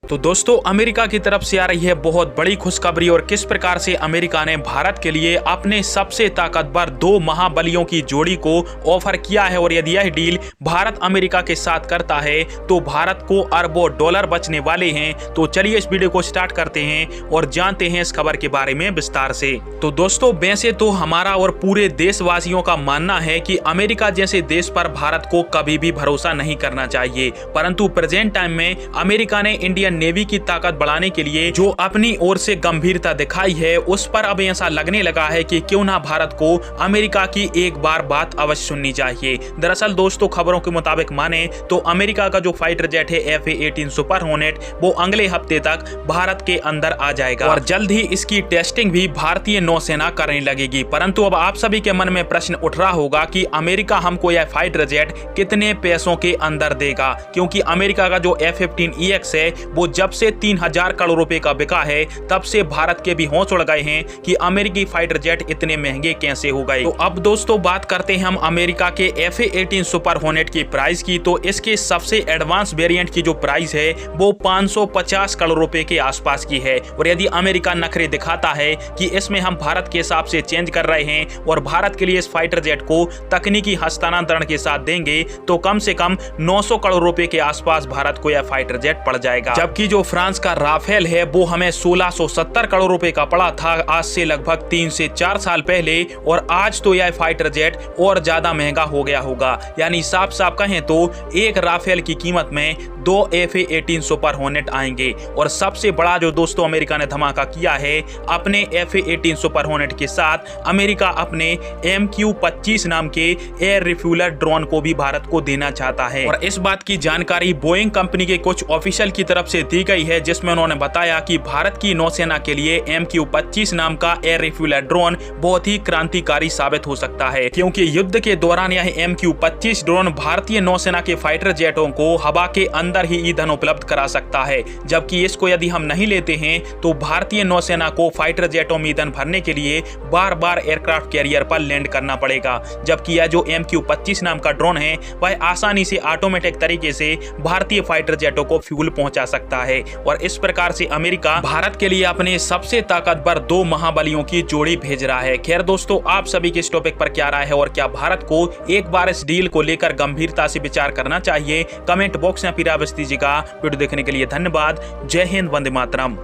तो दोस्तों अमेरिका की तरफ से आ रही है बहुत बड़ी खुशखबरी और किस प्रकार से अमेरिका ने भारत के लिए अपने सबसे ताकतवर दो महाबलियों की जोड़ी को ऑफर किया है। और यदि यह डील भारत अमेरिका के साथ करता है तो भारत को अरबों डॉलर बचने वाले हैं। तो चलिए इस वीडियो को स्टार्ट करते हैं और जानते हैं इस खबर के बारे में विस्तार से। तो दोस्तों वैसे तो हमारा और पूरे देशवासियों का मानना है कि अमेरिका जैसे देश पर भारत को कभी भी भरोसा नहीं करना चाहिए, परंतु प्रेजेंट टाइम में अमेरिका ने इंडियन नेवी की ताकत बढ़ाने के लिए जो अपनी ओर से गंभीरता दिखाई है उस पर अब ऐसा लगने लगा है कि क्यों ना भारत को अमेरिका की एक बार बात अवश्य सुननी चाहिए। दरअसल दोस्तों खबरों के मुताबिक माने तो अमेरिका का जो फाइटर जेट है F-18 सुपर हॉर्नेट वो अगले हफ्ते तक भारत के अंदर आ जाएगा और जल्द ही इसकी टेस्टिंग भी भारतीय नौसेना करने लगेगी। परंतु अब आप सभी के मन में प्रश्न उठ रहा होगा कि अमेरिका हमको यह फाइटर जेट कितने पैसों के अंदर देगा, क्योंकि अमेरिका का जो F-15EX है वो जब से 3000 करोड़ रुपए का बिका है तब से भारत के भी होश उड़ गए हैं कि अमेरिकी फाइटर जेट इतने महंगे कैसे हो गए। तो अब दोस्तों बात करते हैं हम अमेरिका के F-18 सुपर हॉर्नेट की प्राइस की। तो इसके सबसे एडवांस वेरिएंट की जो प्राइस है वो 550 करोड़ रुपए के आसपास की है। और यदि अमेरिका नखरे दिखाता है कि इसमें हम भारत के हिसाब से चेंज कर रहे हैं और भारत के लिए इस फाइटर जेट को तकनीकी हस्तांतरण के साथ देंगे तो कम से कम 900 करोड़ रुपए के आसपास भारत को यह फाइटर जेट पड़ जाएगा। जबकि जो फ्रांस का राफेल है वो हमें 1670 करोड़ रुपए का पड़ा था आज से लगभग 3 से 4 साल पहले, और आज तो यह फाइटर जेट और ज्यादा महंगा हो गया होगा। यानी साफ साफ कहें तो एक राफेल की कीमत में 2 F-18 सुपर हॉर्नेट आएंगे। और सबसे बड़ा जो दोस्तों अमेरिका ने धमाका किया है अपने F-18 सुपर हॉर्नेट के साथ, अमेरिका अपने MQ-25 नाम के एयर रिफ्यूलर ड्रोन को भी भारत को देना चाहता है। और इस बात की जानकारी बोइंग कंपनी के कुछ ऑफिशियल की तरफ से दी गई है, जिसमें उन्होंने बताया कि भारत की नौसेना के लिए MQ-25 नाम का एयर रिफ्यूलर ड्रोन बहुत ही क्रांतिकारी साबित हो सकता है, क्योंकि युद्ध के दौरान यह MQ-25 ड्रोन भारतीय नौसेना के फाइटर जेटों को हवा के अंदर ही ईंधन उपलब्ध करा सकता है। जबकि इसको यदि हम नहीं लेते हैं तो भारतीय नौसेना को फाइटर जेटों में ईंधन भरने के लिए बार बार एयरक्राफ्ट कैरियर पर लैंड करना पड़ेगा। जबकि यह जो MQ-25 नाम का ड्रोन है वह आसानी से ऑटोमेटिक तरीके से भारतीय फाइटर जेटों को फ्यूल पहुंचा सकता है। और इस प्रकार से अमेरिका भारत के लिए अपने सबसे ताकतवर दो महाबलियों की जोड़ी भेज रहा है। खैर दोस्तों आप सभी के इस टॉपिक पर क्या राय है और क्या भारत को एक बार इस डील को लेकर गंभीरता से विचार करना चाहिए? कमेंट बॉक्स में फिर आप दीजिएगा। वीडियो देखने के लिए धन्यवाद। जय हिंद, वंदे मातरम।